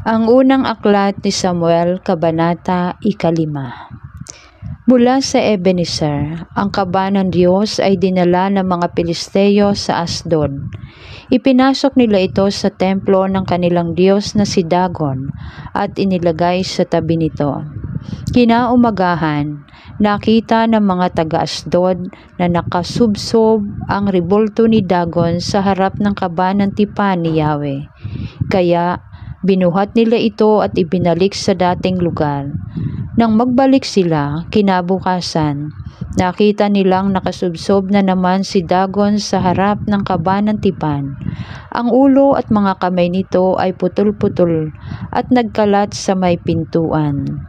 Ang unang aklat ni Samuel, Kabanata 5. Mula sa Ebenezer, ang kaba ng Diyos ay dinala ng mga Pilisteo sa Asdod. Ipinasok nila ito sa templo ng kanilang Diyos na si Dagon at inilagay sa tabi nito. Kinaumagahan, nakita ng mga taga-Asdod na nakasubsob ang rebulto ni Dagon sa harap ng kaba ng tipan ni Yahweh. Kaya binuhat nila ito at ibinalik sa dating lugar. Nang magbalik sila, kinabukasan, nakita nilang nakasubsob na naman si Dagon sa harap ng kaba ng tipan. Ang ulo at mga kamay nito ay putol-putol at nagkalat sa may pintuan.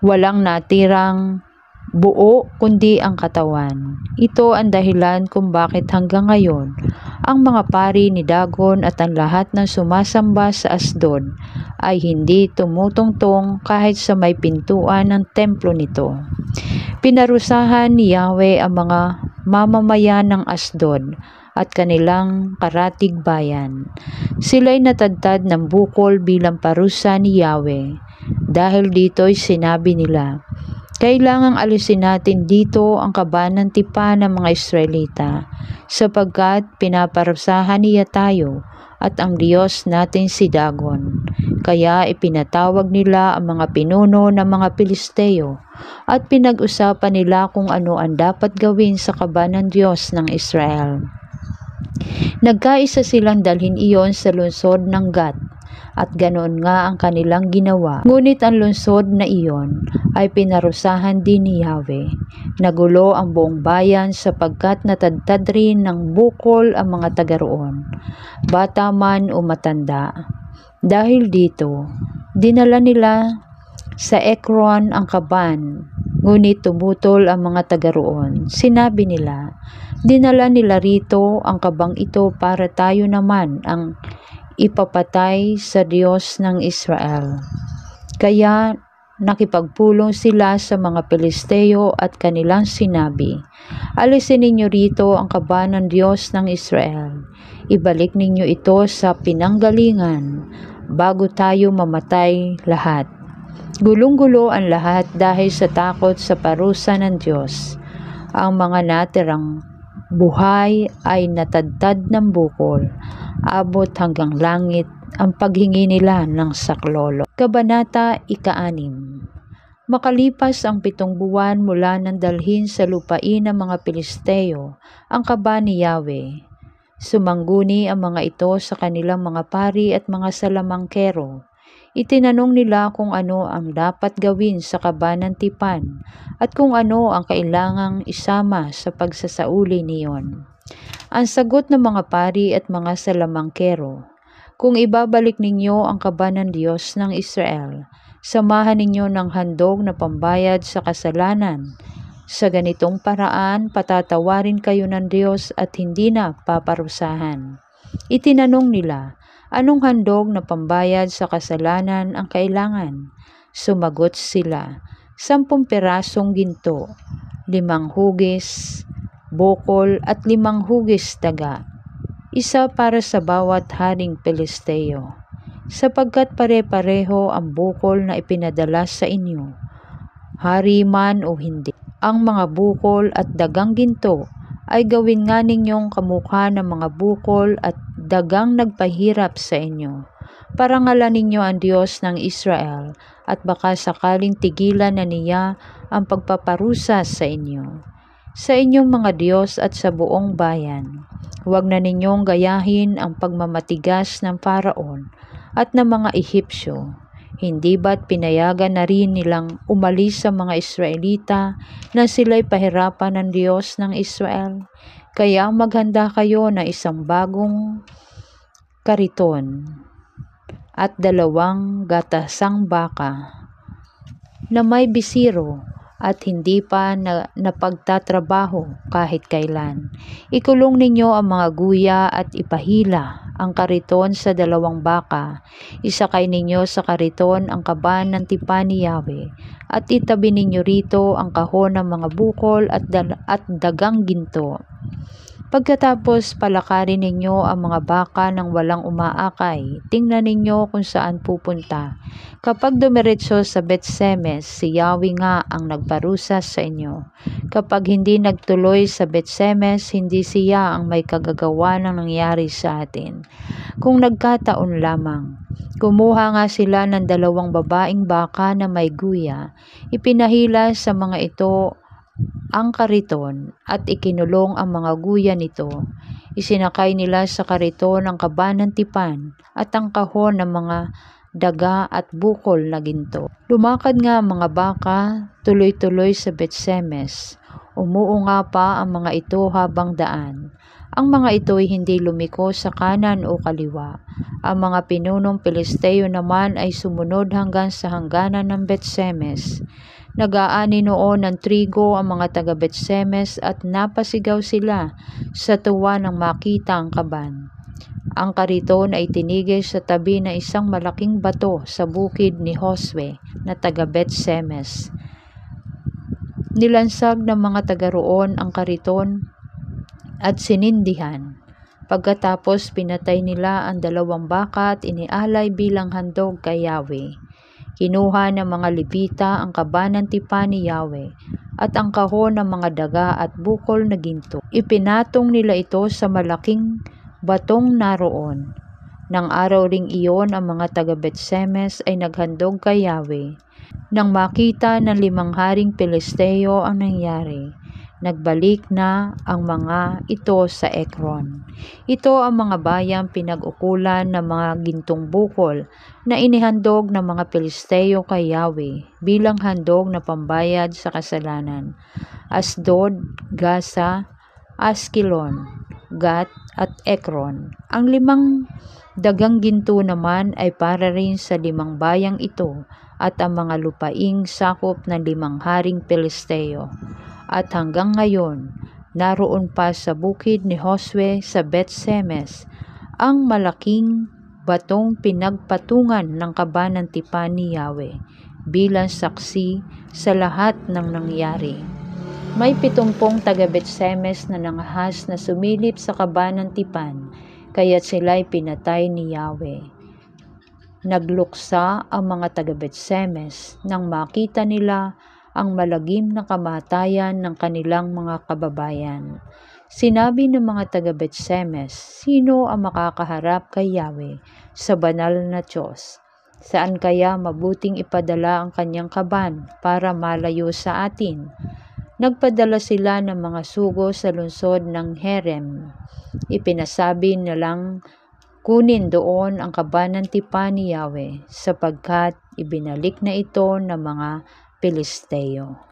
Walang natirang buo kundi ang katawan. Ito ang dahilan kung bakit hanggang ngayon ang mga pari ni Dagon at ang lahat ng sumasamba sa Asdod ay hindi tumutungtong kahit sa may pintuan ng templo nito. Pinarusahan ni Yahweh ang mga mamamayan ng Asdod at kanilang karatig bayan. Sila'y natadtad ng bukol bilang parusa ni Yahweh. Dahil dito'y sinabi nila, kailangang alisin natin dito ang kaba ng tipan ng mga Israelita, sapagkat pinaparusahan niya tayo at ang Diyos natin si Dagon. Kaya ipinatawag nila ang mga pinuno ng mga Pilisteo at pinag-usapan nila kung ano ang dapat gawin sa kaba ng Diyos ng Israel. Nagkaisa silang dalhin iyon sa lungsod ng Gat, at ganoon nga ang kanilang ginawa. Ngunit ang lungsod na iyon ay pinarusahan din ni Yahweh. Nagulo ang buong bayan sapagkat natadtad rin ng bukol ang mga taga roon, bata man o matanda. Dahil dito, dinala nila sa Ekron ang kaban, ngunit tumutol ang mga taga roon. Sinabi nila, dinala nila rito ang kabang ito para tayo naman ang ipapatay sa Diyos ng Israel. Kaya nakipagpulong sila sa mga Pilisteo at kanilang sinabi, alisin ninyo rito ang kaba ng Diyos ng Israel. Ibalik ninyo ito sa pinanggalingan bago tayo mamatay lahat. Gulong-gulo ang lahat dahil sa takot sa parusa ng Diyos. Ang mga natirang buhay ay natadtad ng bukol. Abot hanggang langit ang paghingi nila ng saklolo. Kabanata 6. Makalipas ang 7 buwan mula nang dalhin sa lupain ng mga Pilisteo ang kaba ni Yahweh, sumangguni ang mga ito sa kanilang mga pari at mga salamangkero. Itinanong nila kung ano ang dapat gawin sa kaba ng tipan at kung ano ang kailangang isama sa pagsasauli niyon. Ang sagot ng mga pari at mga salamangkero, kung ibabalik ninyo ang kaba ng Diyos ng Israel, samahan ninyo ng handog na pambayad sa kasalanan. Sa ganitong paraan, patatawarin kayo ng Diyos at hindi na paparusahan. Itinanong nila, anong handog na pambayad sa kasalanan ang kailangan? Sumagot sila, 10 pirasong ginto, 5 hugis, bukol at 5 hugis daga, isa para sa bawat haring Pilisteo, sapagkat pare-pareho ang bukol na ipinadala sa inyo, hari man o hindi. Ang mga bukol at dagang ginto ay gawin nga ninyong kamukha ng mga bukol at dagang nagpahirap sa inyo. Parangalan ninyo ang Diyos ng Israel at baka sakaling tigilan na niya ang pagpaparusa sa inyo. Sa inyong mga Diyos at sa buong bayan, huwag na ninyong gayahin ang pagmamatigas ng Paraon at ng mga Ehipsyo. Hindi ba't pinayagan na rin nilang umalis sa mga Israelita na sila'y pahirapan ng Diyos ng Israel? Kaya maghanda kayo na isang bagong kariton at 2 gatasang baka na may bisiro at hindi pa napagtatrabaho kahit kailan. Ikulong ninyo ang mga guya at ipahila ang kariton sa 2 baka. Isakay ninyo sa kariton ang kaban ng tipan ni Yahweh at itabi ninyo rito ang kahon ng mga bukol at dagang ginto. Pagkatapos palakarin ninyo ang mga baka ng walang umaakay, tingnan ninyo kung saan pupunta. Kapag dumiretso sa Betsemes, si Yahweh nga ang nagparusa sa inyo. Kapag hindi nagtuloy sa Betsemes, hindi siya ang may kagagawa ng nangyari sa atin. Kung nagkataon lamang, kumuha nga sila ng 2 babaeng baka na may guya, ipinahila sa mga ito ang kariton at ikinulong ang mga guya nito. Isinakay nila sa kariton ang kaba ng tipan at ang kahon ng mga daga at bukol na ginto. Lumakad nga ang mga baka tuloy-tuloy sa Betsemes. Umuo nga pa ang mga ito habang daan. Ang mga ito'y hindi lumiko sa kanan o kaliwa. Ang mga pinunong Pilisteo naman ay sumunod hanggang sa hangganan ng Betsemes. Nag-aani noon ng trigo ang mga taga Betsemes at napasigaw sila sa tuwa nang makita ang kaban. Ang kariton ay tinigil sa tabi ng isang malaking bato sa bukid ni Josue na taga Betsemes. Nilansag ng mga taga roon ang kariton at sinindihan. Pagkatapos pinatay nila ang 2 baka at inialay bilang handog kay Yahweh. Kinuha ng mga Levita ang kaba ng tipan ni Yahweh at ang kahon ng mga daga at bukol na ginto. Ipinatong nila ito sa malaking batong naroon. Nang araw ring iyon, ang mga taga Betsemes ay naghandog kay Yahweh. Nang makita ng 5 haring Pilisteo ang nangyari, nagbalik na ang mga ito sa Ekron. Ito ang mga bayang pinag-ukulan ng mga gintong bukol na inihandog ng mga Pilisteo kay Yahweh bilang handog na pambayad sa kasalanan: Asdod, Gaza, Askelon, Gat at Ekron. Ang 5 dagang ginto naman ay para rin sa 5 bayang ito at ang mga lupaing sakop ng 5 haring Pilisteo. At hanggang ngayon, naroon pa sa bukid ni Josue sa Betsemes ang malaking batong pinagpatungan ng kaba ng tipan ni Yahweh bilang saksi sa lahat ng nangyari. May 70 taga Betsemes na nangahas na sumilip sa kaba ng tipan, kaya't sila'y pinatay ni Yahweh. Nagluksa ang mga taga Betsemes nang makita nila ang malagim na kamatayan ng kanilang mga kababayan. Sinabi ng mga taga Betsemes, sino ang makakaharap kay Yahweh sa banal na Diyos? Saan kaya mabuting ipadala ang kanyang kaban para malayo sa atin? Nagpadala sila ng mga sugo sa lungsod ng Herem. Ipinasabi nilang kunin doon ang kaban ng tipan ni Yahweh sapagkat ibinalik na ito ng mga Pilisteo.